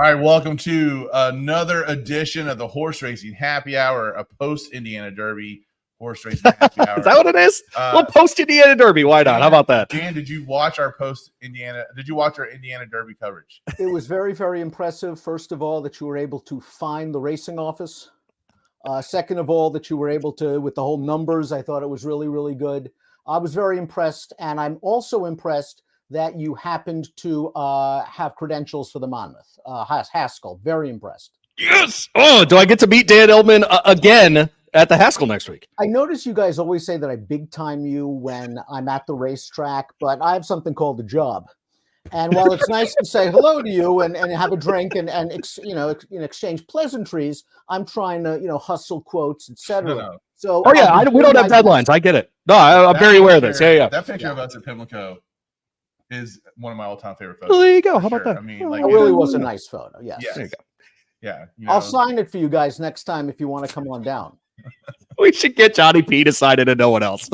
right, welcome to another edition of the Horse Racing Happy Hour, a post-Indiana Derby horse racing happy hour. Is that what it is? Well, post-Indiana Derby. Why not? How about that? Dan, did you watch our post-Indiana? Did you watch our Indiana Derby coverage? It was very, very impressive. First of all, that you were able to find the racing office. Second of all, that you were able to, with the whole numbers, I thought it was really, really good. I was very impressed, and I'm also impressed that you happened to have credentials for the Monmouth. Haskell, very impressed. Yes! Oh, do I get to meet Dan Illman again at the Haskell next week? I notice you guys always say that I big time you when I'm at the racetrack, but I have something called a job. And while it's nice to say hello to you and have a drink and exchange pleasantries, I'm trying to hustle quotes, etc. No. So we don't have deadlines. I get it. No, I'm very aware of this. Yeah. That picture of us at Pimlico is one of my all-time favorite photos. Well, there you go. How about that? I mean, it really was a nice photo. Yes. There you go. Yeah. I'll sign it for you guys next time if you want to come on down. We should get Johnny P to sign it and no one else.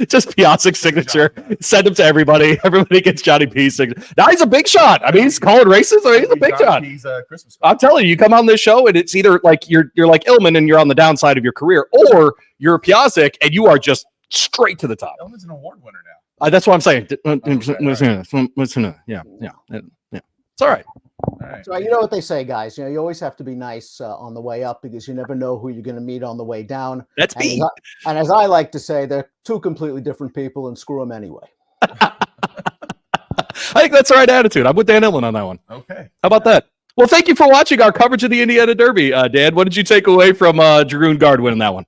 just Piazza's signature. Send him to everybody. Everybody gets Johnny P's signature. Now he's a big shot. I mean, he's calling races. I mean, he's a big shot. He's a Christmas card. I'm telling you, you come on this show and it's either like you're like Illman and you're on the downside of your career, or you're a Piazza and you are just straight to the top. Illman's an award winner now. That's what I'm saying. Right. Yeah. It's all right. All right. So you know what they say, guys. You always have to be nice on the way up because you never know who you're going to meet on the way down. That's me. And as I like to say, they're two completely different people, and screw them anyway. I think that's the right attitude. I'm with Dan Illman on that one. Okay. How about that? Well, thank you for watching our coverage of the Indiana Derby, Dan. What did you take away from Dragoon Guard winning that one?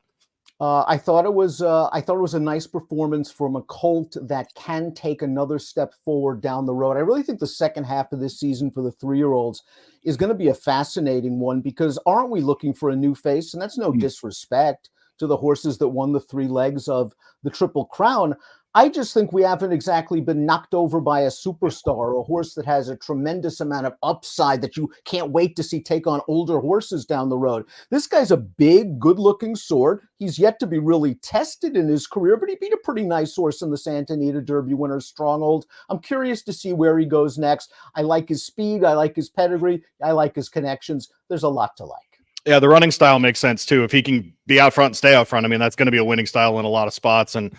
I thought it was a nice performance from a colt that can take another step forward down the road. I really think the second half of this season for the 3-year-olds is going to be a fascinating one because aren't we looking for a new face? And that's no disrespect to the horses that won the 3 legs of the Triple Crown. I just think we haven't exactly been knocked over by a superstar or a horse that has a tremendous amount of upside that you can't wait to see take on older horses down the road. This guy's a big, good-looking sword. He's yet to be really tested in his career, but he beat a pretty nice horse in the Santa Anita Derby winner, Stronghold. I'm curious to see where he goes next. I like his speed. I like his pedigree. I like his connections. There's a lot to like. Yeah, the running style makes sense too. If he can be out front and stay out front, I mean, that's going to be a winning style in a lot of spots, and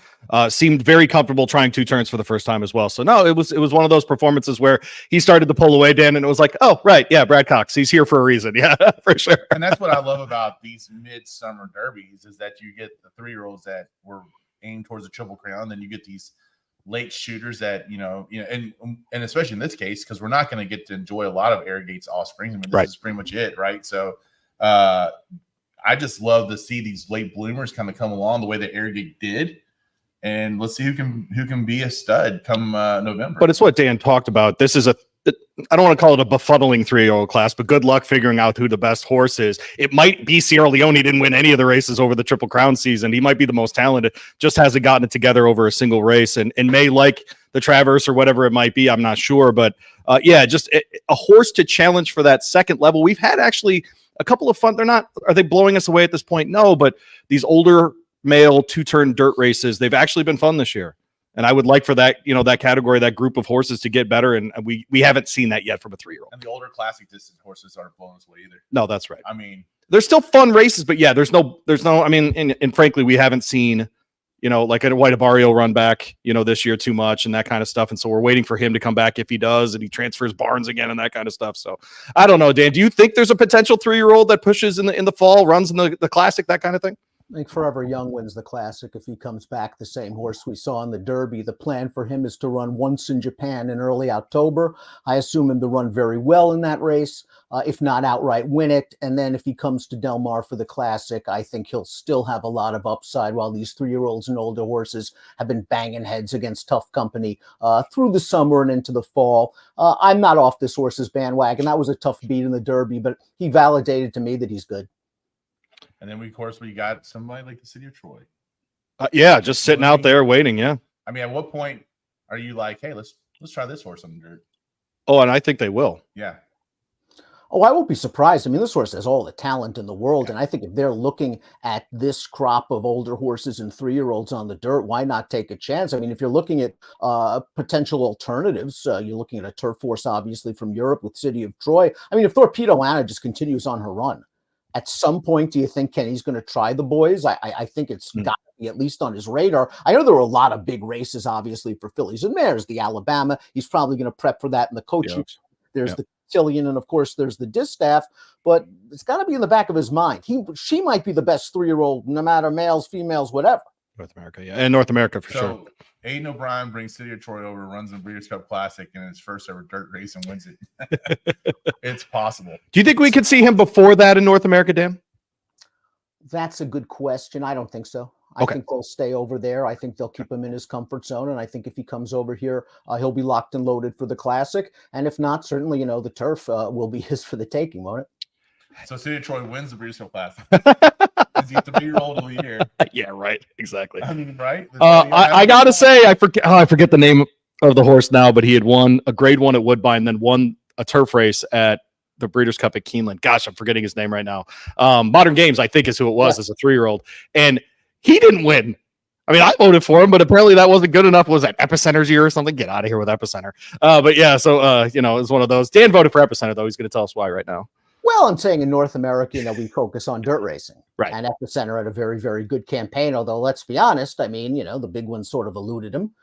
seemed very comfortable trying 2 turns for the first time as well. So no, it was one of those performances where he started to pull away, Dan, and it was like, oh, right. Yeah. Brad Cox, he's here for a reason. Yeah, for sure. And that's what I love about these midsummer derbies is that you get the 3-year-olds that were aimed towards the Triple Crown. Then you get these late shooters that, and especially in this case, because we're not going to get to enjoy a lot of Arrogate's offspring. I mean, this is pretty much it. Right. So, I just love to see these late bloomers kind of come along the way that Arrogate did, and let's see who can be a stud come November. But it's what Dan talked about. This is I don't want to call it a befuddling 3-year-old class, but good luck figuring out who the best horse is. It might be Sierra Leone. He didn't win any of the races over the Triple Crown season. He might be the most talented, just hasn't gotten it together over a single race, and may like the Traverse or whatever it might be. I'm not sure, but just a horse to challenge for that second level. We've had actually a couple of fun. Are they blowing us away at this point? No, but these older male 2-turn dirt races, they've actually been fun this year. And I would like for that, that category, that group of horses to get better. And we haven't seen that yet from a 3-year-old. And the older classic distance horses aren't blowing us away either. No, that's right. I mean, there's still fun races, but yeah, there's no, I mean, and frankly, we haven't seen, like a White Abario run back, this year too much and that kind of stuff. And so we're waiting for him to come back if he does, and he transfers Barnes again and that kind of stuff. So I don't know, Dan, do you think there's a potential 3-year-old that pushes in the fall, runs in the classic, that kind of thing? I think Forever Young wins the classic if he comes back the same horse we saw in the Derby. The plan for him is to run once in Japan in early October. I assume him to run very well in that race, if not outright win it. And then if he comes to Del Mar for the classic, I think he'll still have a lot of upside while these 3-year-olds and older horses have been banging heads against tough company through the summer and into the fall. I'm not off this horse's bandwagon. That was a tough beat in the Derby, but he validated to me that he's good. And then we got somebody like the City of Troy. Just sitting out there waiting. Yeah. I mean, at what point are you like, hey, let's try this horse on the dirt? Oh, and I think they will. Yeah. Oh, I won't be surprised. I mean, this horse has all the talent in the world. And I think if they're looking at this crop of older horses and 3-year-olds on the dirt, why not take a chance? I mean, if you're looking at potential alternatives, you're looking at a turf horse, obviously, from Europe with City of Troy. I mean, if Torpedo Anna just continues on her run, at some point, do you think Kenny's going to try the boys? I think it's got to be at least on his radar. I know there were a lot of big races, obviously, for fillies and mares. The Alabama, he's probably going to prep for that in the coaching. There's the Tillion, and of course, there's the Distaff. But it's got to be in the back of his mind. She might be the best 3-year-old, no matter males, females, whatever. North America, yeah, and North America for So, sure. Aiden O'Brien brings City of Troy over, runs the Breeders' Cup Classic in his first ever dirt race and wins it. It's possible. Do you think we could see him before that in North America, Dan? That's a good question. I don't think so. I think they'll stay over there. I think they'll keep him in his comfort zone. And I think if he comes over here, he'll be locked and loaded for the Classic. And if not, certainly, the turf will be his for the taking, won't it? So City of Troy wins the Breeders' Cup Classic. Is he 3-year-old of the year? Yeah, right. Exactly. I mean, right? I gotta say, I forget the name of the horse now, but he had won a grade 1 at Woodbine, then won a turf race at the Breeders' Cup at Keeneland. Gosh, I'm forgetting his name right now. Modern Games, I think, is who it was as a 3-year-old. And he didn't win. I mean, I voted for him, but apparently that wasn't good enough. Was that Epicenter's year or something? Get out of here with Epicenter. But yeah, so, it was one of those. Dan voted for Epicenter, though. He's going to tell us why right now. Well, I'm saying in North America, we focus on dirt racing. Right. And Epicenter had a very, very good campaign. Although, let's be honest, I mean, the big one sort of eluded him.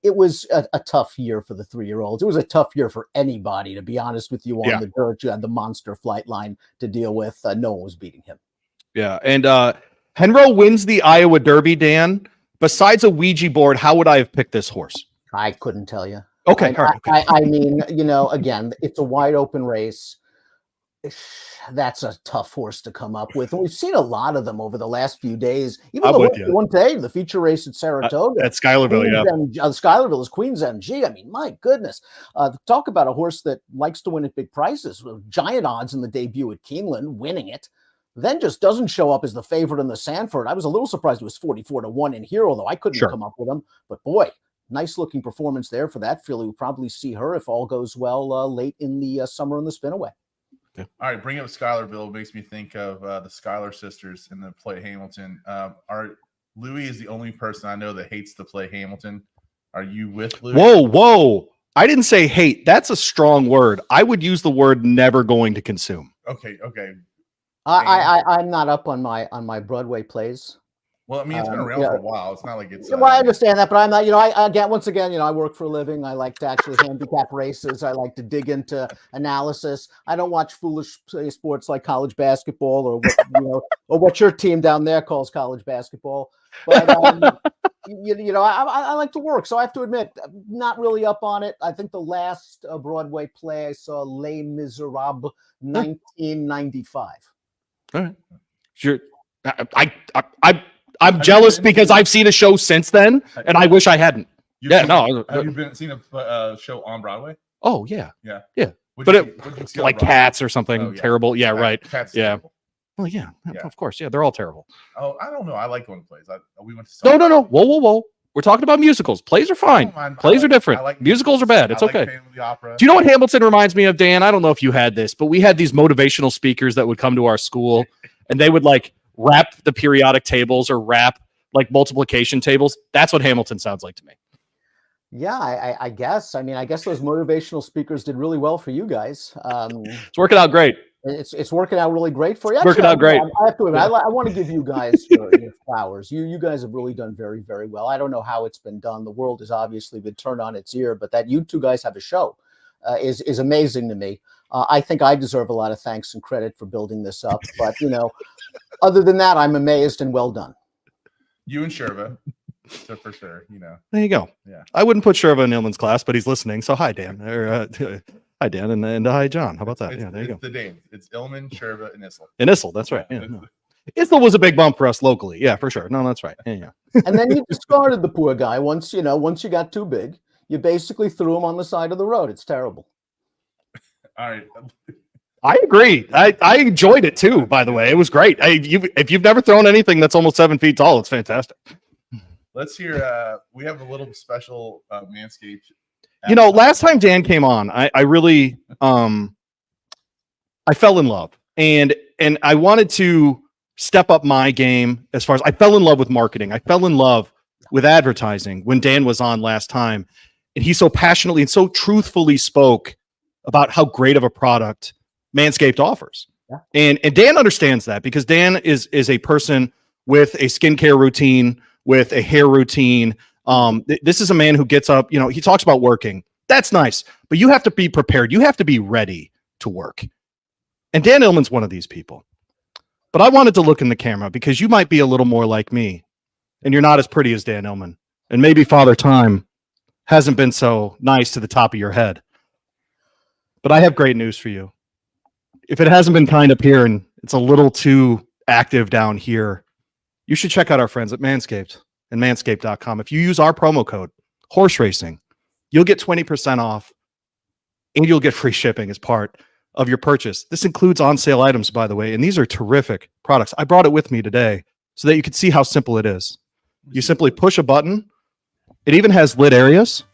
It was a tough year for the 3-year-olds. It was a tough year for anybody, to be honest with you, on the dirt. You had the monster flight line to deal with. No one was beating him. Yeah. And Henro wins the Iowa Derby, Dan. Besides a Ouija board, how would I have picked this horse? I couldn't tell you. Okay. I mean, again, it's a wide open race. That's a tough horse to come up with. And we've seen a lot of them over the last few days. Even the one day, the feature race at Saratoga. At Schuylerville, Schuylerville is Queen's MG. I mean, my goodness. Talk about a horse that likes to win at big prices. With giant odds in the debut at Keeneland, winning it. Then just doesn't show up as the favorite in the Sanford. I was a little surprised it was 44-1 in here, although I couldn't come up with him. But boy, nice looking performance there for that filly. We'll probably see her, if all goes well, late in the summer in the Spinaway. All right, bring up Schuylerville makes me think of the Schuyler sisters in the play Hamilton. Louis is the only person I know that hates the play Hamilton. Are you with Louis? Whoa. I didn't say hate. That's a strong word. I would use the word never going to consume. Okay. I'm not up on my Broadway plays. Well, I mean, it's been around for a while. It's not like it's. Well, I understand that, but I'm not. Once again, I work for a living. I like to actually handicap races. I like to dig into analysis. I don't watch foolish sports like college basketball or or what your team down there calls college basketball. But I like to work, so I have to admit, I'm not really up on it. I think the last Broadway play I saw, Les Miserables, 1995. All right, sure. I'm jealous because I've seen a show since then, and I wish I hadn't. Have you seen a show on Broadway? Oh, yeah. But like Cats or something terrible. Yeah, right. Cats yeah. Terrible. Well, yeah, of course. Yeah, they're all terrible. Oh, I don't know. I like going to plays. We went to No. Whoa. We're talking about musicals. Plays are fine. Plays are different. Musicals are bad. It's okay. The opera. Do you know what Hamilton reminds me of, Dan? I don't know if you had this, but we had these motivational speakers that would come to our school, and they would rap the periodic tables or rap multiplication tables. That's what Hamilton sounds like to me. Yeah, I guess. I mean, I guess those motivational speakers did really well for you guys. It's working out great. It's working out really great for you. Actually, working out great. I have to admit, I want to give you guys your flowers. You guys have really done very, very well. I don't know how it's been done. The world has obviously been turned on its ear, but that you two guys have a show is amazing to me. I think I deserve a lot of thanks and credit for building this up. But, other than that, I'm amazed and well done. You and Sherva, so for sure, There you go. Yeah. I wouldn't put Sherva in Illman's class, but he's listening. So hi, Dan. Hi, Dan, and hi, John. How about that? There you go. The Danes. It's Illman, Sherva, and Issel. And Issel, that's right. Yeah. Issel was a big bump for us locally. Yeah, for sure. No, that's right. Yeah. And then you discarded the poor guy once you got too big. You basically threw him on the side of the road. It's terrible. All right. I agree. I enjoyed it too, by the way. It was great. If you've never thrown anything that's almost 7 feet tall, it's fantastic. Let's hear, we have a little special Manscaped. Last time Dan came on, I really, I fell in love, and I wanted to step up my game as far as I fell in love with marketing. I fell in love with advertising when Dan was on last time, and he so passionately and so truthfully spoke about how great of a product Manscaped offers. Yeah. And Dan understands that because Dan is a person with a skincare routine, with a hair routine. This is a man who gets up, he talks about working. That's nice, but you have to be prepared. You have to be ready to work. And Dan Illman's one of these people. But I wanted to look in the camera because you might be a little more like me, and you're not as pretty as Dan Illman. And maybe Father Time hasn't been so nice to the top of your head. But I have great news for you. If it hasn't been kind up here and it's a little too active down here, you should check out our friends at Manscaped and manscaped.com. If you use our promo code, horse racing, you'll get 20% off and you'll get free shipping as part of your purchase. This includes on-sale items, by the way, and these are terrific products. I brought it with me today so that you can see how simple it is. You simply push a button. It even has lit areas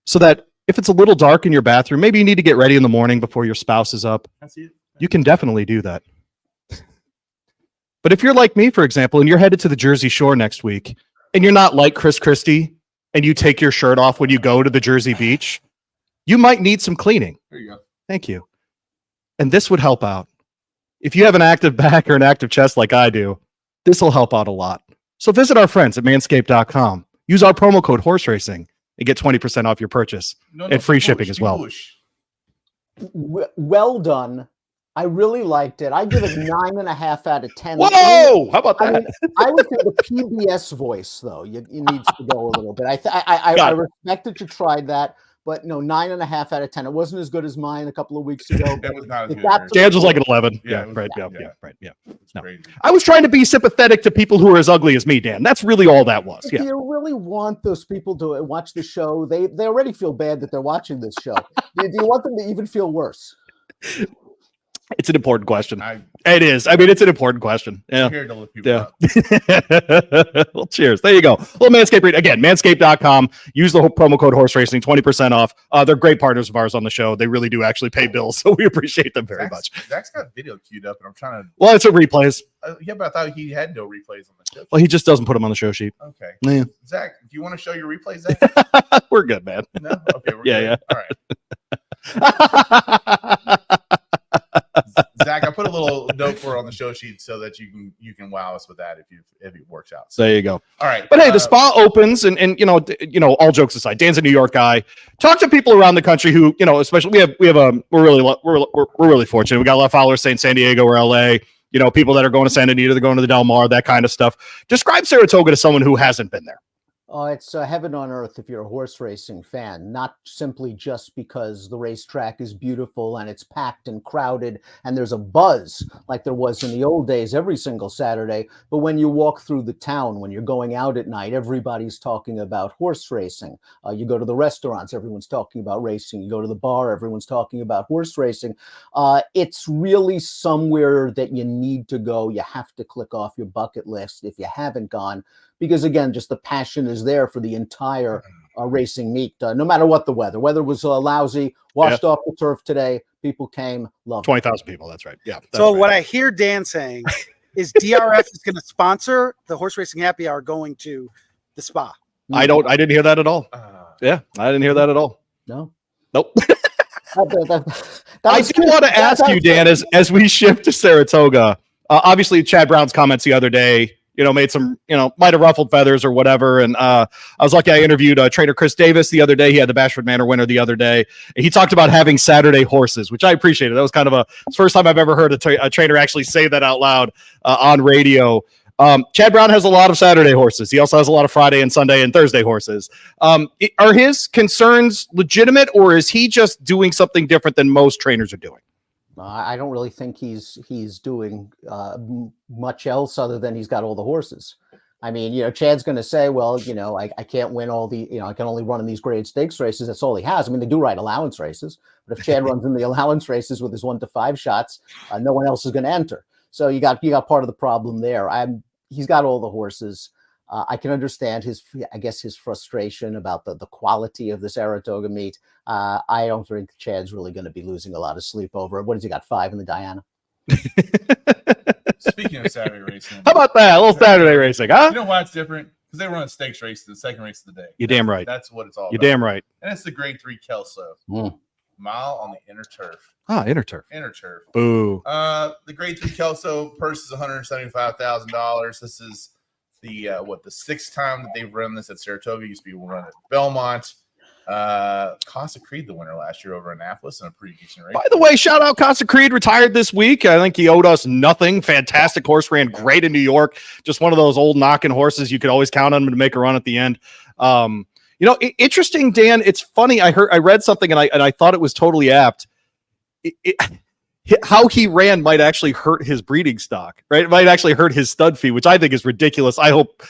so that if it's a little dark in your bathroom, maybe you need to get ready in the morning before your spouse is up. You can definitely do that. But if you're like me, for example, and you're headed to the Jersey Shore next week, and you're not like Chris Christie, and you take your shirt off when you go to the Jersey Beach, you might need some cleaning. There you go. Thank you. And this would help out. If you have an active back or an active chest like I do, this will help out a lot. So visit our friends at manscaped.com. Use our promo code horse racing and get 20% off your purchase and free shipping as well. Well done. I really liked it. I give it 9.5 out of 10. Whoa! How about that? I mean, I would say the PBS voice, though, it needs to go a little bit. I respect that you tried that, but no, 9.5 out of 10. It wasn't as good as mine a couple of weeks ago. That was not as good. Dan's was like an 11. Yeah, right. Yeah. No. I was trying to be sympathetic to people who are as ugly as me, Dan. That's really all that was. If you really want those people to watch the show, they already feel bad that they're watching this show. Do you want them to even feel worse? It's an important question. It is. I mean, it's an important question. Yeah. I'm here to lift people up. Well, cheers. There you go. Well, Manscaped read again, manscaped.com. Use the whole promo code horse racing, 20% off. They're great partners of ours on the show. They really do actually pay bills, so we appreciate them very much. Zach's got video queued up, and I'm trying to. Well, it's a replays. Yeah, but I thought he had no replays on the show. Well, he just doesn't put them on the show sheet. Okay. Yeah. Zach, do you want to show your replays, Zach? We're good, man. No? Okay, we're good. Yeah. All right. Zach, I put a little note for it on the show sheet so that you can wow us with that if it works out. So, there you go. All right. But hey, the spa opens, and all jokes aside, Dan's a New York guy. Talk to people around the country who, especially we're really fortunate. We got a lot of followers saying San Diego or LA. People that are going to Santa Anita, they're going to the Del Mar, that kind of stuff. Describe Saratoga to someone who hasn't been there. It's heaven on earth if you're a horse racing fan, not simply just because the racetrack is beautiful and it's packed and crowded and there's a buzz like there was in the old days every single Saturday. But when you walk through the town, when you're going out at night, everybody's talking about horse racing. You go to the restaurants, everyone's talking about racing. You go to the bar, everyone's talking about horse racing. It's really somewhere that you need to go. You have to click off your bucket list if you haven't gone. Because, again, just the passion is there for the entire racing meet, no matter what the weather. Weather was lousy, washed off the turf today. People came, loved 20,000 people, that's right. Yeah. That's so right. What I hear Dan saying is DRF is going to sponsor the Horse Racing Happy Hour going to the spa. I didn't hear that at all. I didn't hear that at all. No? Nope. I do want to ask you, Dan, as we shift to Saratoga, obviously Chad Brown's comments the other day, made some, might have ruffled feathers or whatever. And I was lucky. I interviewed trainer Chris Davis the other day. He had the Bashford Manor winner the other day. And he talked about having Saturday horses, which I appreciated. That was kind of the first time I've ever heard a trainer actually say that out loud on radio. Chad Brown has a lot of Saturday horses. He also has a lot of Friday and Sunday and Thursday horses. Are his concerns legitimate, or is he just doing something different than most trainers are doing? I don't really think he's doing much else other than he's got all the horses. I mean, Chad's going to say, well, I can't win all the, I can only run in these grade stakes races. That's all he has. I mean, they do ride allowance races, but if Chad runs in the allowance races with his 1 to 5 shots, no one else is going to enter. So you got part of the problem there. He's got all the horses. I can understand his frustration about the quality of the Saratoga meet. I don't think Chad's really going to be losing a lot of sleep over it. What has he got, 5 in the Diana? Speaking of Saturday racing, How about that? A little Saturday racing, huh? You know why it's different? Because they run a stakes race, the second race of the day. You're damn right. That's what it's all You're about. damn right. And it's the grade 3 Kelso. Mile on the inner turf. Ah, inner turf. Inner turf. Boo. The grade 3 Kelso purse is $175,000. This is the 6th time that they've run this at Saratoga. Used to be run at Belmont. Casa Creed the winner last year over Annapolis in a pretty decent race. By the way, shout out Casa Creed, retired this week. I think he owed us nothing. Fantastic horse, ran great in New York. Just one of those old knocking horses. You could always count on him to make a run at the end. Interesting, Dan. It's funny. I read something and I thought it was totally apt. How he ran might actually hurt his breeding stock, right? It might actually hurt his stud fee, which I think is ridiculous. I hope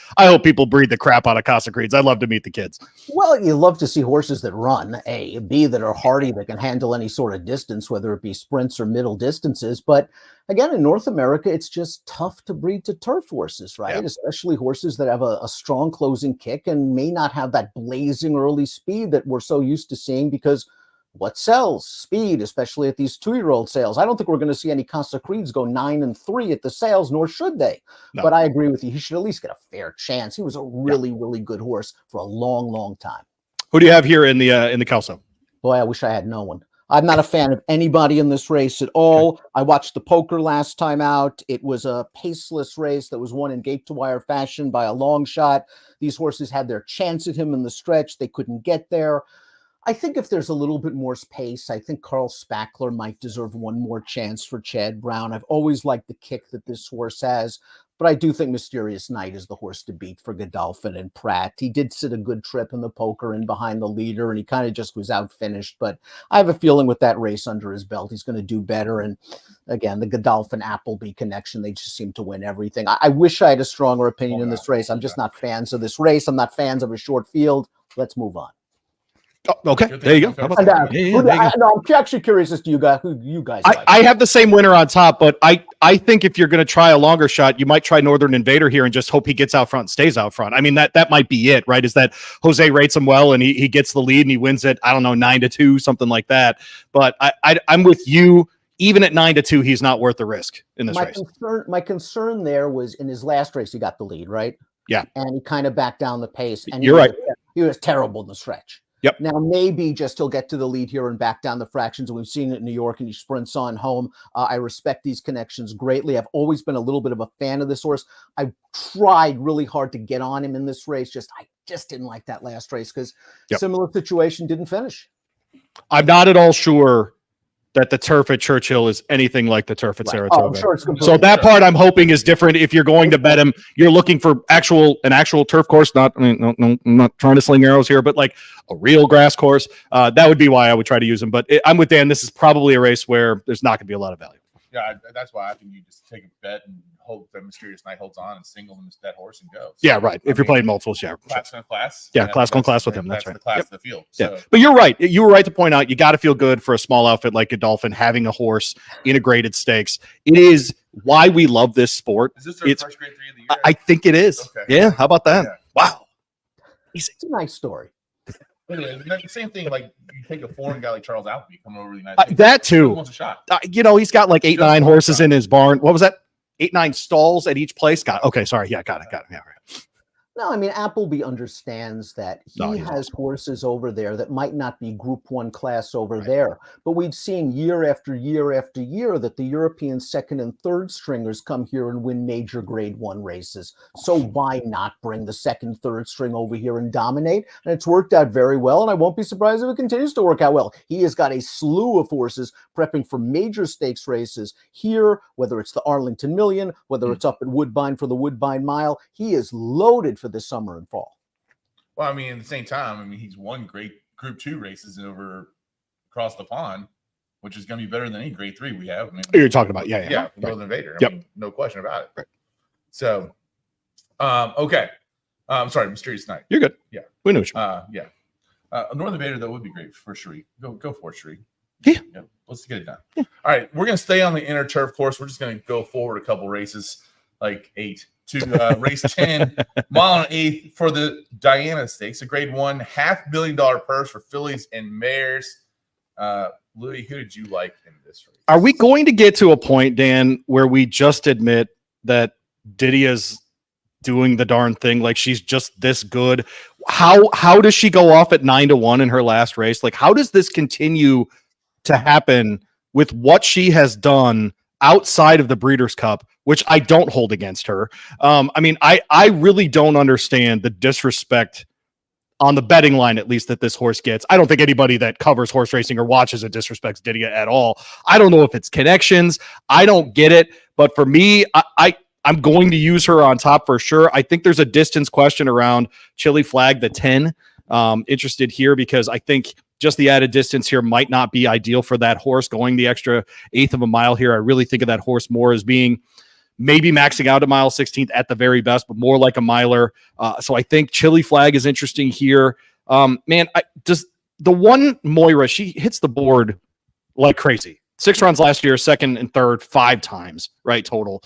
people breed the crap out of Casa Creeds. I'd love to meet the kids. Well, you love to see horses that run, A, B, that are hardy, that can handle any sort of distance, whether it be sprints or middle distances. But again, in North America, it's just tough to breed to turf horses, right? Yeah. Especially horses that have a strong closing kick and may not have that blazing early speed that we're so used to seeing, because what sells? Speed, especially at these 2-year-old sales. I don't think we're going to see any Casa Creeds go 9-3 at the sales, nor should they. No. But I agree with you. He should at least get a fair chance. He was a really, really good horse for a long, long time. Who do you have here in the Kelso? Boy, I wish I had no one. I'm not a fan of anybody in this race at all. Okay. I watched the poker last time out. It was a paceless race that was won in gate-to-wire fashion by a long shot. These horses had their chance at him in the stretch. They couldn't get there. I think if there's a little bit more pace, I think Carl Spackler might deserve one more chance for Chad Brown. I've always liked the kick that this horse has, but I do think Mysterious Night is the horse to beat for Godolphin and Pratt. He did sit a good trip in the poker and behind the leader, and he kind of just was outfinished, but I have a feeling with that race under his belt, he's going to do better. And again, the Godolphin-Appleby connection, they just seem to win everything. I wish I had a stronger opinion in this race. I'm just not fans of this race. I'm not fans of a short field. Let's move on. Oh, okay, there you go. I'm actually curious as to who you guys like. I have the same winner on top, but I think if you're going to try a longer shot, you might try Northern Invader here and just hope he gets out front and stays out front. I mean, that might be it, right? Is that Jose rates him well and he gets the lead and he wins it, 9-2, something like that. But I'm with you. Even at 9-2, he's not worth the risk in this race. My concern there was in his last race, he got the lead, right? Yeah. And he kind of backed down the pace. And you're right. He was terrible in the stretch. Yep. Now, maybe just he'll get to the lead here and back down the fractions. And we've seen it in New York and he sprints on home. I respect these connections greatly. I've always been a little bit of a fan of this horse. I tried really hard to get on him in this race. I just didn't like that last race because similar situation, didn't finish. I'm not at all sure that the turf at Churchill is anything like the turf at Saratoga. I'm sure it's so that part I'm hoping is different. If you're going to bet him, you're looking for an actual turf course. I'm not trying to sling arrows here, but like a real grass course. That would be why I would try to use him. But I'm with Dan. This is probably a race where there's not going to be a lot of value. Yeah, that's why I think you just take a bet and hope that Mysterious Night holds on and single that horse and go. So, yeah, right. If you're playing multiples, class on class. Yeah, class on class with him. That's right. The class of the field. So. Yeah, but you're right. You were right to point out you got to feel good for a small outfit like Godolphin having a horse integrated stakes. It is why we love this sport. Is this their first grade 3 of the year? I think it is. Okay. Yeah. How about that? Yeah. Wow. It's a nice story. Anyway, the same thing, like you take a foreign guy like Charles Appleby coming over the United States. That too. Wants a shot. He's got like 8-9 horses in his barn. What was that? 8-9 stalls at each place. Got it. Okay, sorry. Yeah, got it. Yeah, right. No, I mean, Appleby understands that he has horses over there that might not be Group 1 class over there. But we've seen year after year after year that the European second and third stringers come here and win major Grade 1 races. So why not bring the second, third string over here and dominate? And it's worked out very well, and I won't be surprised if it continues to work out well. He has got a slew of horses prepping for major stakes races here, whether it's the Arlington Million, whether it's up at Woodbine for the Woodbine Mile. He is loaded for this summer and fall. Well, I mean, at the same time, he's won great Group 2 races over across the pond, which is going to be better than any Grade 3 we have. You're talking about, yeah, right. Northern Invader. I mean, no question about it. Right. So, okay. Sorry, Mysterious Night. You're good. Yeah, we know what you Northern Invader, that would be great for Shree. Go for it, Shree. Yeah. Let's get it done. Yeah. All right, we're going to stay on the inner turf course. We're just going to go forward a couple races, like 8, to race 10, mile and eighth for the Diana Stakes, a grade 1, $500,000 purse for fillies and mares. Louis, who did you like in this race? Are we going to get to a point, Dan, where we just admit that Didia's doing the darn thing? Like, she's just this good. How does she go off at 9-1 in her last race? Like, how does this continue to happen with what she has done outside of the Breeders' Cup, which I don't hold against her? I mean, I really don't understand the disrespect on the betting line, at least, that this horse gets. I don't think anybody that covers horse racing or watches it disrespects Didia at all. I don't know if it's connections. I don't get it. But for me, I'm going to use her on top for sure. I think there's a distance question around Chili Flag, the 10. Interested here because I think just the added distance here might not be ideal for that horse going the extra eighth of a mile here. I really think of that horse more as being maybe maxing out a mile 16th at the very best, but more like a miler. So I think Chili Flag is interesting here. Does the one Moira, she hits the board like crazy. 6 runs last year, second and third, 5 times, right? Total.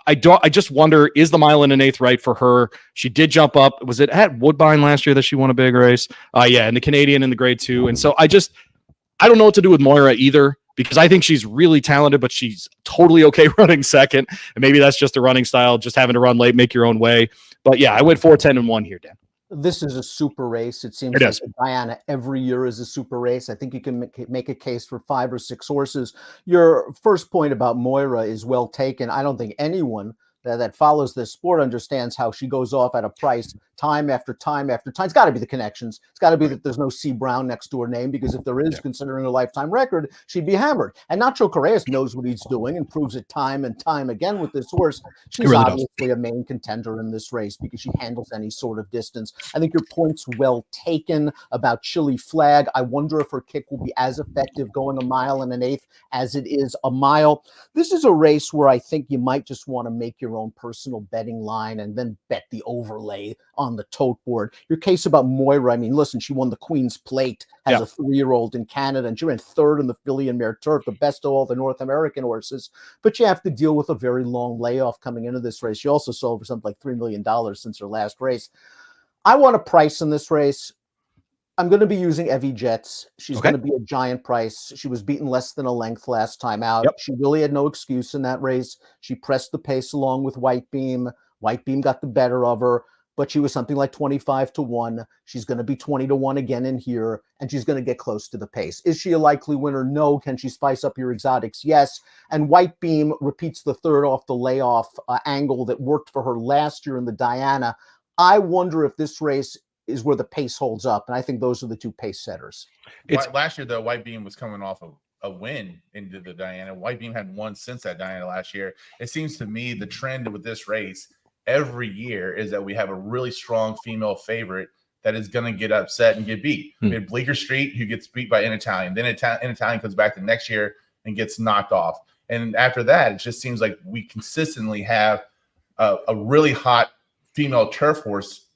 I just wonder, is the mile and an eighth right for her? She did jump up. Was it at Woodbine last year that she won a big race? Yeah, and the Canadian in the grade 2. And so I don't know what to do with Moira either, because I think she's really talented, but she's totally okay running second. And maybe that's just a running style, just having to run late, make your own way. But yeah, I went 4-10-1 here, Dan. This is a super race. It seems like Diana every year is a super race. I think you can make a case for 5 or 6 horses. Your first point about Moira is well taken. I don't think anyone that follows this sport understands how she goes off at a price time after time after time. It's got to be the connections. It's got to be that there's no C. Brown next to her name, because if there is, considering a lifetime record, she'd be hammered. And Nacho Correas knows what he's doing and proves it time and time again with this horse. She's really obviously a main contender in this race because she handles any sort of distance. I think your point's well taken about Chili Flag. I wonder if her kick will be as effective going a mile and an eighth as it is a mile. This is a race where I think you might just want to make your own personal betting line and then bet the overlay on the tote board. Your case about Moira, I mean, listen, she won the Queen's Plate as a 3-year-old in Canada, and she ran 3rd in the filly and mare turf, the best of all the North American horses. But you have to deal with a very long layoff coming into this race. She also sold for something like $3 million since her last race. I want a price in this race. I'm going to be using Evie Jets. She's going to be a giant price. She was beaten less than a length last time out. She really had no excuse in that race. She pressed the pace along with White Beam. White Beam got the better of her, but she was something like 25-1. She's going to be 20-1 again in here, and she's going to get close to the pace. Is she a likely winner? No. Can she spice up your exotics? Yes. And White Beam repeats the third off the layoff angle that worked for her last year in the Diana. I wonder if this race is where the pace holds up, and I think those are the 2 pace setters. Last year, though, White Beam was coming off of a win into the Diana. White Beam had won since that Diana last year. It seems to me the trend with this race every year is that we have a really strong female favorite that is going to get upset and get beat. We had Bleecker Street, who gets beat by In Italian. Then In Italian comes back the next year and gets knocked off. And after that, it just seems like we consistently have a really hot female turf horse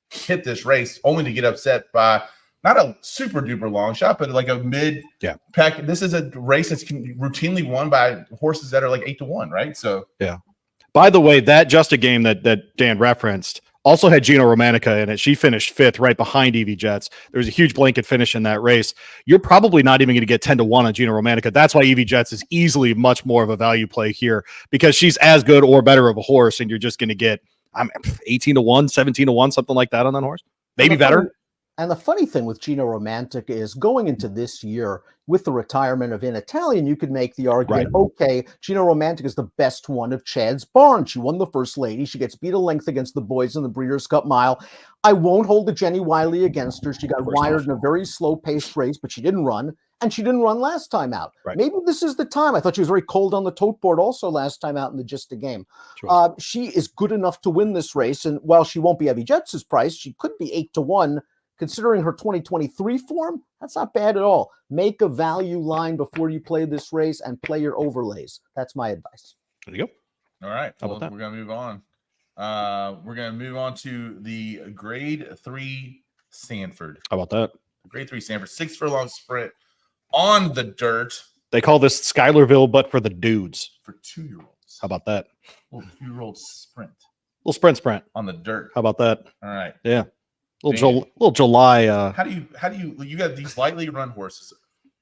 hit this race only to get upset by not a super duper long shot, but like a mid pack. This is a race that's routinely won by horses that are like 8-1, right? So by the way, that just a game that Dan referenced also had Gino Romanica in it. She finished 5th right behind Evie Jets. There was a huge blanket finish in that race. You're probably not even going to get 10-1 on Gino Romanica. That's why Evie Jets is easily much more of a value play here, because she's as good or better of a horse, and you're just going to get 18-1, 17-1, something like that on that horse. Maybe better. And the funny thing with Gino Romantic is going into this year with the retirement of In Italian, you could make the argument, okay, Gino Romantic is the best one of Chad's barn. She won the First Lady. She gets beat a length against the boys in the Breeders' Cup Mile. I won't hold the Jenny Wiley against her. She got wired in a very slow-paced race, but she didn't run. And she didn't run last time out. Maybe this is the time. I thought she was very cold on the tote board also last time out in the Just a Game. She is good enough to win this race. And while she won't be Evie Jets' price, she could be 8-1. Considering her 2023 form, that's not bad at all. Make a value line before you play this race and play your overlays. That's my advice. There you go. All right. Well, we're going to move on. We're going to move on to the grade 3 Sanford. How about that? Grade 3 Sanford, 6 furlong sprint on the dirt. They call this Schuylerville, but for the dudes. For 2-year-olds. How about that? Well, 2-year-old sprint. Little sprint. on the dirt. How about that? All right. Yeah. Dang. Little July. How do you got these lightly run horses?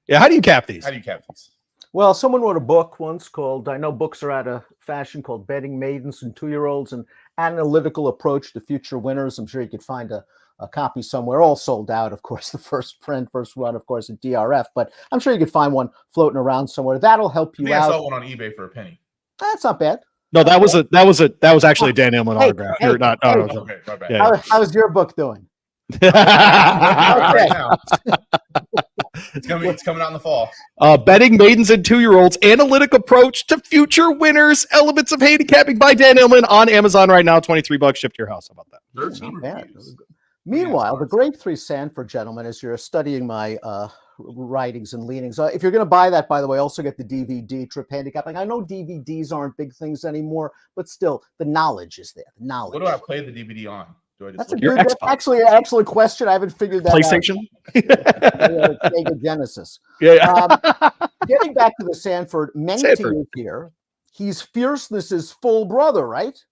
Yeah. How do you cap these? How do you cap these? Well, someone wrote a book once called, I know books are out of fashion, called Betting Maidens and 2-Year-Olds, an analytical approach to future winners. I'm sure you could find a copy somewhere, all sold out, of course, the first run, of course, at DRF, but I'm sure you could find one floating around somewhere. That'll help you out. I saw one on eBay for a penny. That's not bad. No, that was actually a Dan Illman autograph. Hey, You're not. hey. Okay, my bad. Yeah. How's your book doing? Right now. It's coming out in the fall. Betting Maidens and 2-Year-Olds, analytic approach to future winners, elements of handicapping by Dan Illman on Amazon right now. $23 shipped to your house. How about that? 13 bad. reviews. Meanwhile, the grade 3 Sanford, gentlemen, as you're studying my writings and leanings, if you're going to buy that, by the way, also get the DVD, Trip Handicapping. I know DVDs aren't big things anymore, but still, the knowlega is there. The knowledge. What do I play the DVD on? Do I just That's a Your good, Xbox. actually a question. I haven't figured that PlayStation. out. Sega Genesis. Yeah. Getting back to the Sanford, Menti is here. He's Fierceness's full brother, right?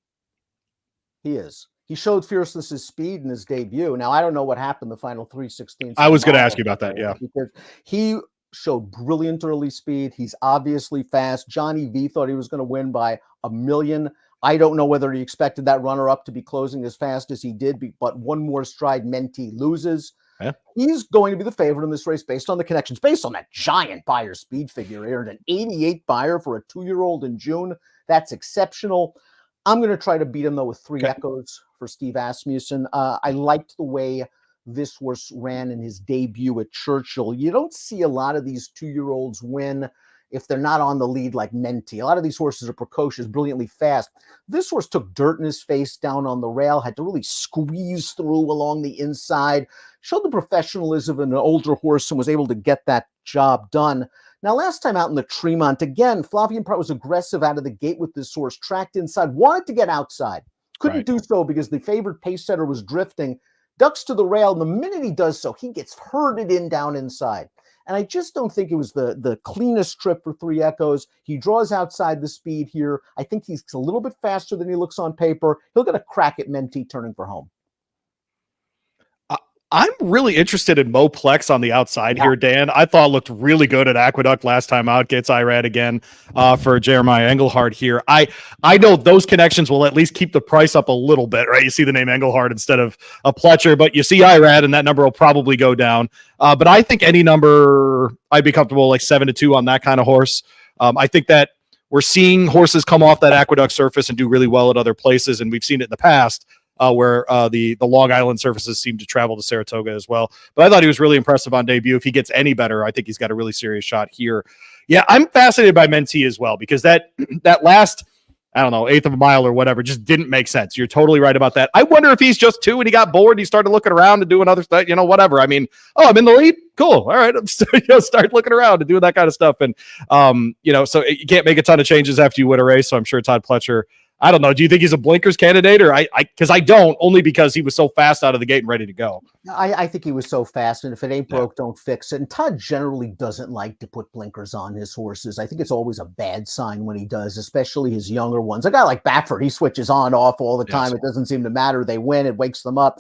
He is. He showed Fierceness's speed in his debut. Now, I don't know what happened the final 3/16. I was going to ask you about that. Yeah. Because he showed brilliant early speed. He's obviously fast. Johnny V thought he was going to win by a million. I don't know whether he expected that runner-up to be closing as fast as he did, but one more stride, Menti loses. Yeah. He's going to be the favorite in this race based on the connections, based on that giant buyer speed figure. He earned an 88 buyer for a 2-year-old in June. That's exceptional. I'm going to try to beat him, though, with 3 echoes for Steve Asmussen. I liked the way this horse ran in his debut at Churchill. You don't see a lot of these 2-year-olds win if they're not on the lead like Menti. A lot of these horses are precocious, brilliantly fast. This horse took dirt in his face down on the rail, had to really squeeze through along the inside, showed the professionalism of an older horse and was able to get that job done. Now, last time out in the Tremont, again, Flavien Prat was aggressive out of the gate with this horse, tracked inside, wanted to get outside. Couldn't do so because the favored pace setter was drifting, ducks to the rail, and the minute he does so, he gets herded in down inside. And I just don't think it was the cleanest trip for 3 echoes. He draws outside the speed here. I think he's a little bit faster than he looks on paper. He'll get a crack at Menti turning for home. I'm really interested in Moplex on the outside here, Dan. I thought looked really good at Aqueduct last time out. Gets Irad again for Jeremiah Engelhardt here. I know those connections will at least keep the price up a little bit, right? You see the name Engelhardt instead of a Pletcher, but you see Irad, and that number will probably go down. But I think any number, I'd be comfortable like 7-2 on that kind of horse. I think that we're seeing horses come off that Aqueduct surface and do really well at other places, and we've seen it in the past. Where the Long Island surfaces seem to travel to Saratoga as well. But I thought he was really impressive on debut. If he gets any better, I think he's got a really serious shot here. Yeah, I'm fascinated by Menti as well, because that last, I don't know, 1/8 of a mile or whatever just didn't make sense. You're totally right about that. I wonder if he's just 2 and he got bored and he started looking around and doing other stuff, whatever. I mean, I'm in the lead. Cool. All right. I'm start looking around and doing that kind of stuff. And, so you can't make a ton of changes after you win a race. So I'm sure Todd Pletcher, I don't know. Do you think he's a blinkers candidate, or because I don't, only because he was so fast out of the gate and ready to go? I think he was so fast, and if it ain't broke, don't fix it. And Todd generally doesn't like to put blinkers on his horses. I think it's always a bad sign when he does, especially his younger ones. A guy like Baffert, he switches on off all the time. It doesn't seem to matter. They win. It wakes them up.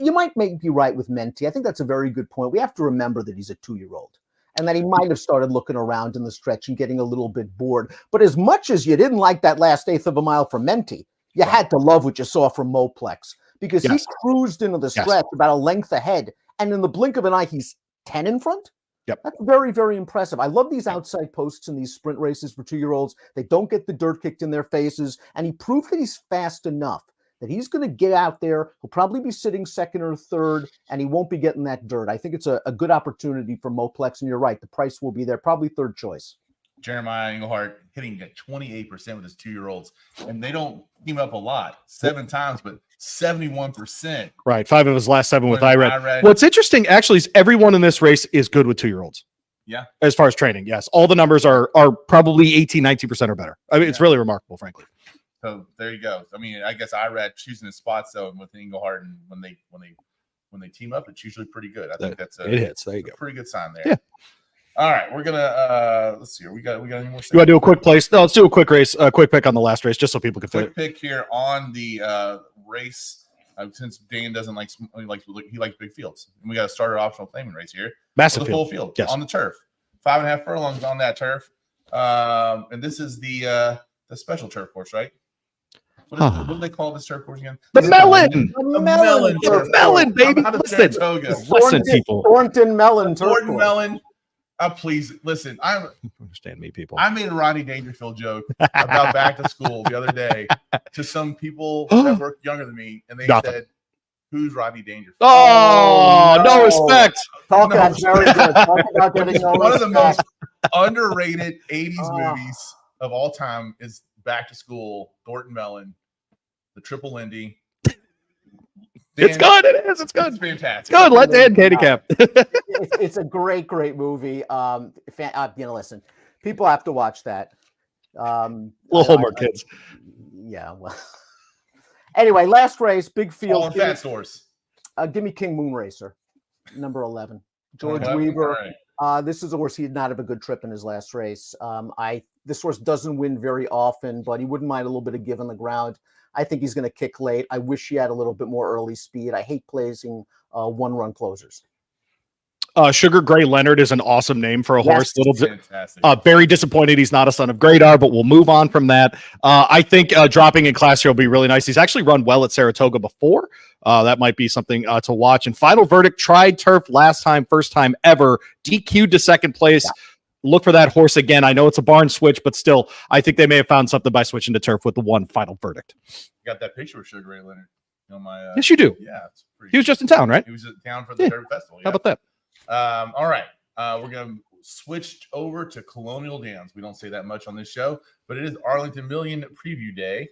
You might be right with Menti. I think that's a very good point. We have to remember that he's a 2-year-old. And that he might have started looking around in the stretch and getting a little bit bored. But as much as you didn't like that last 1/8 of a mile from Menti, you had to love what you saw from Moplex, because he cruised into the stretch about a length ahead. And in the blink of an eye, he's 10 in front. Yep. That's very, very impressive. I love these outside posts in these sprint races for 2-year-olds. They don't get the dirt kicked in their faces. And he proved that he's fast enough that he's going to get out there. He'll probably be sitting 2nd or 3rd, and he won't be getting that dirt. I think it's a good opportunity for Moplex, and you're right. The price will be there, probably 3rd choice. Jeremiah Engelhardt hitting at 28% with his 2-year-olds, and they don't team up a lot, 7 times, but 71%. Right, 5 of his last 7 with Irad. What's interesting, actually, is everyone in this race is good with 2-year-olds. Yeah. As far as training, yes. All the numbers are probably 18, 19% or better. I mean, it's really remarkable, frankly. So there you go. I mean, I guess Irad choosing his spots though with Engelhardt, and when they team up, it's usually pretty good. I think that's it hits. There you go. Pretty good sign there. Yeah. All right, we're gonna let's see here. We got any more? You want to do a quick place? No, let's do a quick race, a quick pick on the last race, just so people can fit. Quick pick here on the race. Since Dan doesn't like he likes big fields, and we got a starter optional claiming race here. Massive with a full field Yes. on the turf. 5.5 furlongs on that turf. And this is the special turf course, right? What do they call this turf course again? The melon. The melon, The melon, baby. Out of Listen, Saratoga. listen, people. Thornton Melon. turf Thornton course. Melon. Please listen. Understand me, people. I made a Rodney Dangerfield joke about back to school the other day to some people that work younger than me, and they said, "Who's Rodney Dangerfield?" Oh, no respect. Talk about very good. Talk about getting no One of the respect. most underrated 80s movies of all time is Back to School, Thornton Melon, the Triple Lindy. It's good. It is. It's good. It's fantastic. Good. Let Dan handicap. It's a great movie. Listen, people have to watch that. Little homework, kids. Yeah. Well. Anyway, last race, big field. All in fat stores. Give me King Moon Racer, number 11. George 11? Weaver. All right. This is a horse he did not have a good trip in his last race. This horse doesn't win very often, but he wouldn't mind a little bit of give on the ground. I think he's going to kick late. I wish he had a little bit more early speed. I hate placing one-run closers. Sugar Gray Leonard is an awesome name for a horse. Fantastic. Very disappointed he's not a son of Gradar, but we'll move on from that. I think dropping in class here will be really nice. He's actually run well at Saratoga before. That might be something to watch. And final verdict, tried turf last time, first time ever, DQ'd to second place. Yeah. Look for that horse again. I know it's a barn switch, but still, I think they may have found something by switching to turf with the one final verdict. Got that picture of Sugar Ray Leonard on my. Yes, you do. Yeah, it's pretty. He was just in town, right? He was in town for the Derby Festival. Yeah. How about that? All right, we're gonna switch over to Colonial Downs. We don't say that much on this show, but it is Arlington Million Preview Day.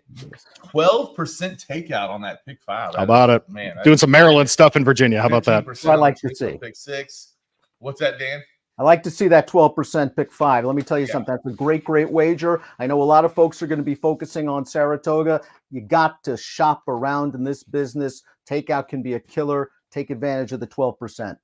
12% takeout on that pick 5. How about it? Man, doing some Maryland stuff in Virginia. How about that? I like to see. Pick 6. What's that, Dan? I like to see that 12% pick 5. Let me tell you something. That's a great wager. I know a lot of folks are going to be focusing on Saratoga. You got to shop around in this business. Takeout can be a killer. Take advantage of the 12%.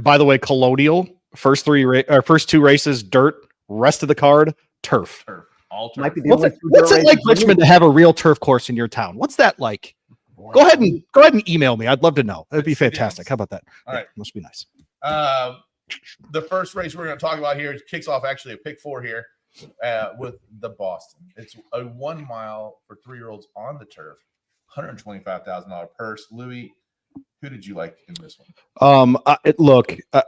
By the way, Colonial, first 2 races, dirt, rest of the card, turf. All turf. Might be the What's it like, Richmond, to have a real turf course in your town? What's that like? Wow. Go ahead and email me. I'd love to know. That'd be fantastic. How about that? All right. Must be nice. The first race we're going to talk about here kicks off actually a pick 4 here with the Boston. It's a 1 mile for 3-year-olds on the turf, $125,000 purse. Louis, who did you like in this one?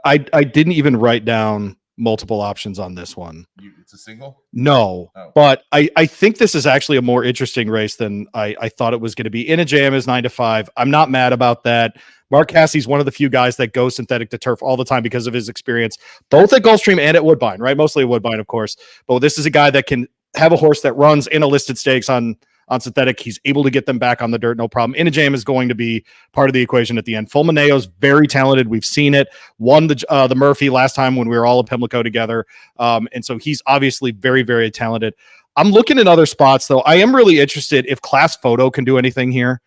I didn't even write down multiple options on this one. It's a single? No, but I think this is actually a more interesting race than I thought it was going to be. In a Jam is 9 to 5. I'm not mad about that. Mark Cassie's one of the few guys that goes synthetic to turf all the time because of his experience, both at Gulfstream and at Woodbine, right? Mostly at Woodbine, of course. But this is a guy that can have a horse that runs in a listed stakes on synthetic. He's able to get them back on the dirt, no problem. In a Jam is going to be part of the equation at the end. Fulmineo's very talented. We've seen it. Won the Murphy last time when we were all at Pimlico together. And so he's obviously very, very talented. I'm looking at other spots, though. I am really interested if Class Photo can do anything here.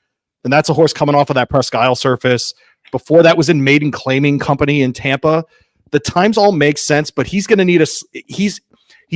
And that's a horse coming off of that Presque Isle surface. Before that was in Maiden Claiming Company in Tampa. The times all make sense, but he's going to need he's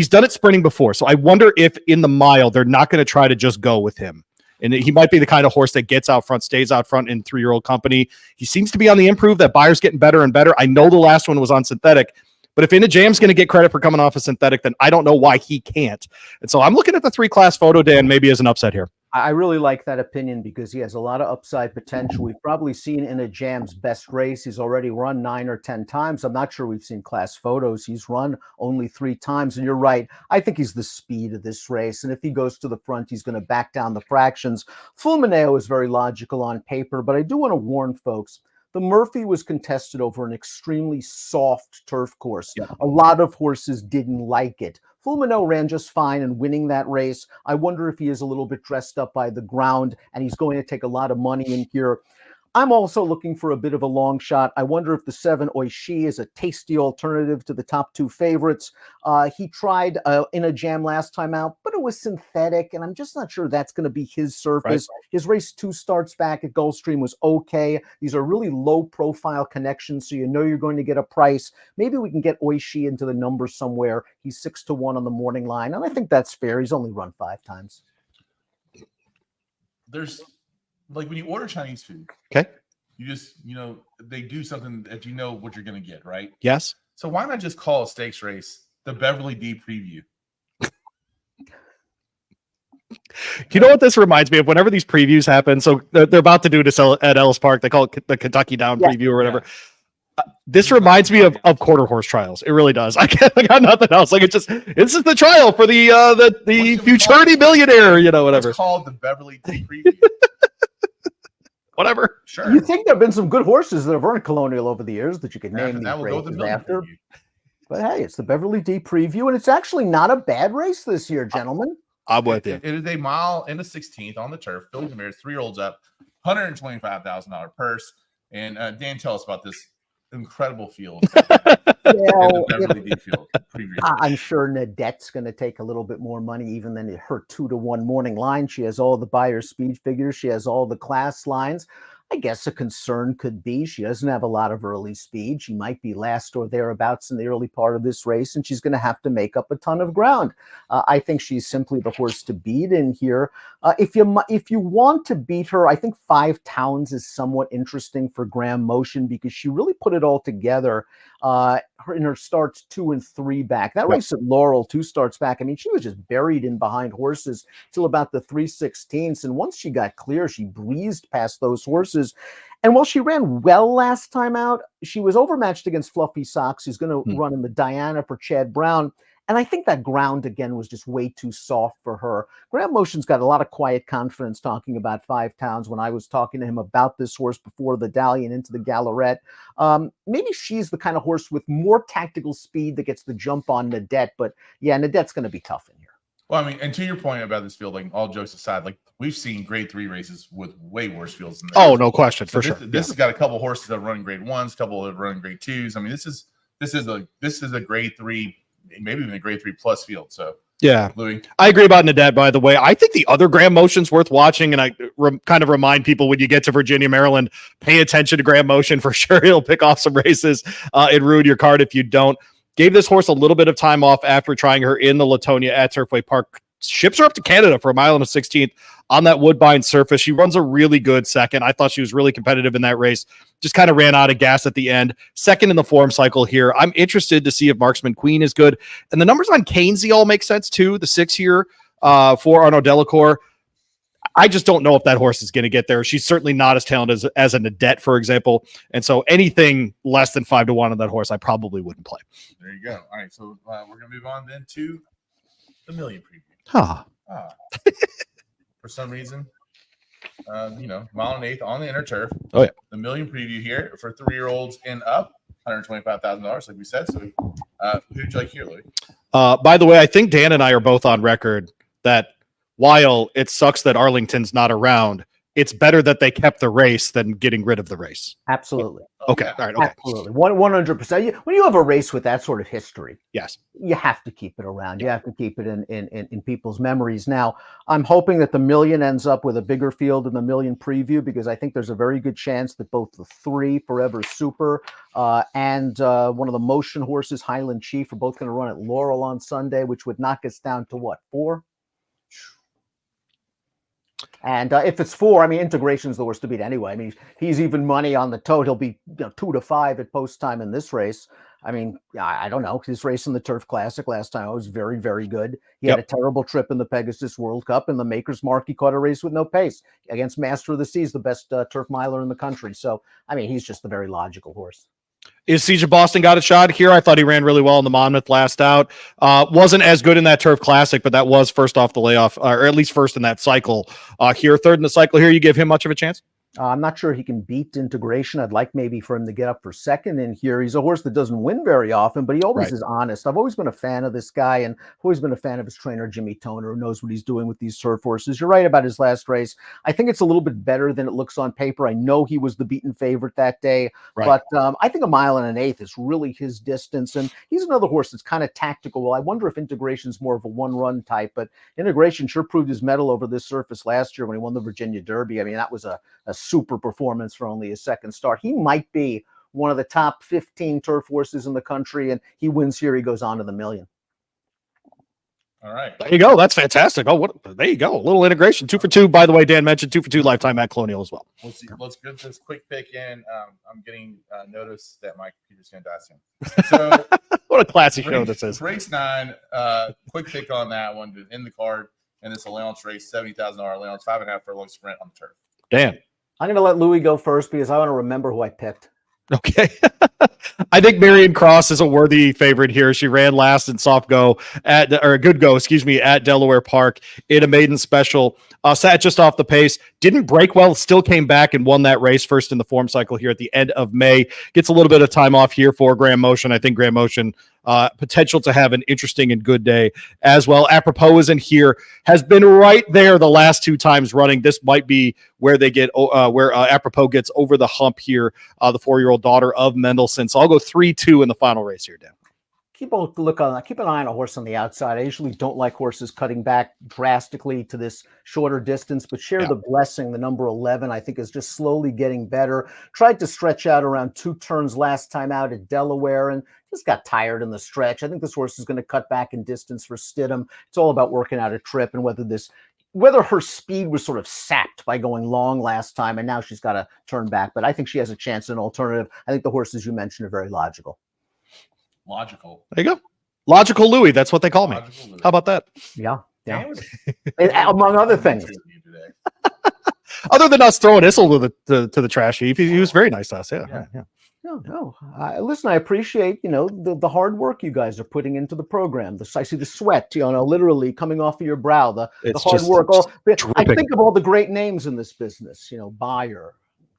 done it sprinting before. So I wonder if in the mile, they're not going to try to just go with him. And he might be the kind of horse that gets out front, stays out front in 3-year-old company. He seems to be on the improve. That buyer's getting better and better. I know the last one was on synthetic, but if In a Jam's going to get credit for coming off a synthetic, then I don't know why he can't. And so I'm looking at the 3-class Photo, Dan, maybe as an upset here. I really like that opinion because he has a lot of upside potential. We've probably seen In a Jam's best race. He's already run 9 or 10 times. I'm not sure we've seen Class Photos. He's run only 3 times. And you're right. I think he's the speed of this race. And if he goes to the front, he's going to back down the fractions. Fulmineo is very logical on paper, but I do want to warn folks. The Murphy was contested over an extremely soft turf course. Yeah. A lot of horses didn't like it. Fulmineo ran just fine in winning that race. I wonder if he is a little bit dressed up by the ground and he's going to take a lot of money in here. I'm also looking for a bit of a long shot. I wonder if the 7 Oishi is a tasty alternative to the top 2 favorites. He tried in a jam last time out, but it was synthetic, and I'm just not sure that's going to be his surface. Right. His race 2 starts back at Gulfstream was okay. These are really low-profile connections, so you know you're going to get a price. Maybe we can get Oishi into the numbers somewhere. He's 6-1 on the morning line, and I think that's fair. He's only run 5 times. There's like when you order Chinese food, okay, you just, they do something that you know what you're going to get, right? Yes. So why not just call a stakes race the Beverly D Preview? You know what this reminds me of? Whenever these previews happen, so they're about to do this at Ellis Park. They call it the Kentucky Down preview or whatever. Yeah. This reminds me of quarter horse trials. It really does. I got nothing else. Like this is the trial for the futurity millionaire, whatever. It's called the Beverly D Preview. Whatever. Sure. You think there have been some good horses that have earned Colonial over the years that you could name these races after. Preview. But hey, it's the Beverly D Preview, and it's actually not a bad race this year, gentlemen. I'm with you. It is a mile and a 16th on the turf. Fillies and Mares, 3-year-olds up, $125,000 purse. And Dan, tell us about this incredible field. I'm sure Nadette's going to take a little bit more money even than her 2-1 morning line. She has all the buyer speed figures. She has all the class lines. I guess a concern could be she doesn't have a lot of early speed. She might be last or thereabouts in the early part of this race, and she's going to have to make up a ton of ground. I think she's simply the horse to beat in here. If you want to beat her, I think 5 Towns is somewhat interesting for Graham Motion because she really put it all together in her starts 2 and 3 back. That race at Laurel, 2 starts back. I mean, she was just buried in behind horses till about the 3/16. And once she got clear, she breezed past those horses. And while she ran well last time out, she was overmatched against Fluffy Socks, who's going to run in the Diana for Chad Brown. And I think that ground, again, was just way too soft for her. Graham Motion's got a lot of quiet confidence talking about 5 Towns when I was talking to him about this horse before the Dalian into the Gallarette. Maybe she's the kind of horse with more tactical speed that gets the jump on Nadette. But, yeah, Nadette's going to be tough in here. Well, I mean, and to your point about this field, like all jokes aside, like we've seen grade 3 races with way worse fields than this. Oh, no question, for sure. This has got a couple horses that run grade 1s, a couple that run grade 2s. I mean, this is a grade 3, maybe even a grade 3+ field. So yeah, Louis, I agree about Nadette. By the way, I think the other Graham Motion's worth watching, and I kind of remind people when you get to Virginia, Maryland, pay attention to Graham Motion for sure. He'll pick off some races and ruin your card if you don't. Gave this horse a little bit of time off after trying her in the Latonia at Turfway Park. Ships her up to Canada for 1 mile and a 16th on that Woodbine surface. She runs a really good second. I thought she was really competitive in that race. Just kind of ran out of gas at the end. Second in the form cycle here. I'm interested to see if Marksman Queen is good. And the numbers on Cainsey all make sense too. The 6 here for Arnaud Delacour. I just don't know if that horse is going to get there. She's certainly not as talented as a Nadette, for example. And so anything less than 5-1 on that horse, I probably wouldn't play. There you go. All right. So we're going to move on then to the Million Preview. For some reason, mile and 1/8 on the inner turf. Oh, yeah. The Million Preview here for 3-year-olds and up, $125,000, like we said. So who'd you like here, Louis? By the way, I think Dan and I are both on record that while it sucks that Arlington's not around, it's better that they kept the race than getting rid of the race. Absolutely. Okay. All right. Okay. Absolutely. 100%. When you have a race with that sort of history, yes, you have to keep it around. You have to keep it in people's memories. Now, I'm hoping that the Million ends up with a bigger field than the Million Preview because I think there's a very good chance that both the 3 Forever Super and one of the Motion horses, Highland Chief, are both going to run at Laurel on Sunday, which would knock us down to what, 4? And if it's 4, I mean, integration's the worst to beat anyway. I mean, he's even money on the tote. He'll be 2-5 at post time in this race. I mean, I don't know. His race in the Turf Classic last time was very, very good. He had a terrible trip in the Pegasus World Cup. In the Maker's Mark, he caught a race with no pace against Master of the Seas, the best turf miler in the country. So, I mean, he's just a very logical horse. Is Siege of Boston got a shot here? I thought he ran really well in the Monmouth last out. Wasn't as good in that Turf Classic, but that was first off the layoff, or at least first in that cycle here. Third in the cycle here. You give him much of a chance? I'm not sure he can beat Integration. I'd like maybe for him to get up for second in here. He's a horse that doesn't win very often, but he always is honest. I've always been a fan of this guy, and always been a fan of his trainer, Jimmy Toner, who knows what he's doing with these turf horses. You're right about his last race. I think it's a little bit better than it looks on paper. I know he was the beaten favorite that day, but I think 1 1/8 is really his distance, and he's another horse that's kind of tactical. Well, I wonder if Integration's more of a one-run type, but Integration sure proved his mettle over this surface last year when he won the Virginia Derby. I mean, that was a super performance for only his second start. He might be one of the top 15 turf horses in the country, and he wins here. He goes on to the million. All right. There you go. That's fantastic. There you go. A little Integration. 2 for 2. By the way, Dan mentioned 2 for 2 lifetime at Colonial as well. Let's see. Let's get this quick pick in. I'm getting notice that my computer's going to die soon. So what a classy show this is. Race 9. Quick pick on that one to end the card. And it's a allowance race, $70,000 allowance, 5.5 furlong sprint on the turf. Dan. I'm going to let Louis go first because I want to remember who I picked. Okay. I think Marion Cross is a worthy favorite here. She ran last in soft go at Delaware Park in a maiden special. Sat just off the pace, didn't break well, still came back and won that race first in the form cycle here at the end of May. Gets a little bit of time off here for Grand Motion. I think Grand Motion potential to have an interesting and good day as well. Apropos is in here, has been right there the last 2 times running. This might be where they get where Apropos gets over the hump here, the 4-year-old daughter of Mendelssohn. So I'll go 3-2 in the final race here, Dan. Keep an eye on a horse on the outside. I usually don't like horses cutting back drastically to this shorter distance, but Share the Blessing, the number 11, I think is just slowly getting better. Tried to stretch out around 2 turns last time out at Delaware and just got tired in the stretch. I think this horse is going to cut back in distance for Stidham. It's all about working out a trip and whether her speed was sort of sapped by going long last time and now she's got to turn back. But I think she has a chance in alternative. I think the horses you mentioned are very logical. Logical. There you go. Logical Louis. That's what they call me. How about that? Yeah. Among other things. Other than us throwing Issel to the trash heap, he was very nice to us. Yeah. No. Listen, I appreciate, the hard work you guys are putting into the program. I see the sweat, literally coming off of your brow, the hard work. I think of all the great names in this business, Bayer,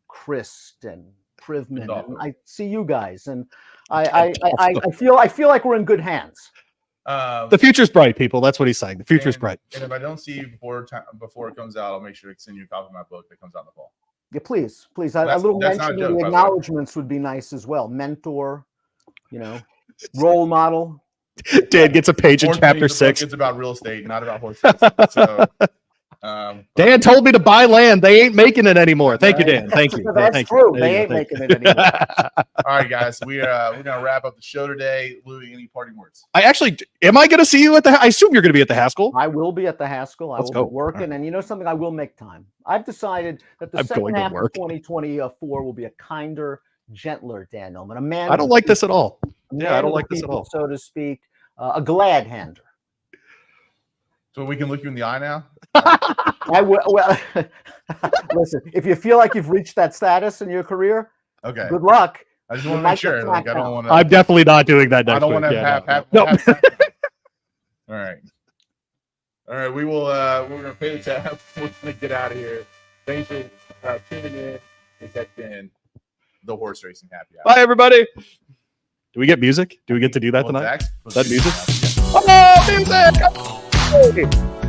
Christ, and Privman. And I see you guys, and I feel like we're in good hands. The future's bright, people. That's what he's saying. The future's bright. And if I don't see you before it comes out, I'll make sure to send you a copy of my book that comes out in the fall. Yeah, please. A little mention in the acknowledgments would be nice as well. Mentor, role model. Dan gets a page in chapter 6. It's about real estate, not about horses. So, Dan told me to buy land. They ain't making it anymore. Thank you, Dan. Thank you. That's true. They ain't making it anymore. All right, guys. We're gonna wrap up the show today. Louis, any parting words? Am I going to see you I assume you're going to be at the Haskell. I will be at the Haskell. I will be working, and you know something? I will make time. I've decided that the second half of 2024 will be a kinder, gentler Dan Illman. A man. I don't like this at all. I don't like this at all. So to speak, a glad hander. So we can look you in the eye now? I will. Well, listen, if you feel like you've reached that status in your career, okay, good luck. I just want to make sure. I don't want to. I'm definitely not doing that next I don't want to have. All right. We will. We're going to pay the tab. We're going to get out of here. Thanks for tuning in. This has been the Horse Racing Happy Hour. Bye, everybody. Do we get music? Do we get to do that tonight? Is that music? Oh, music!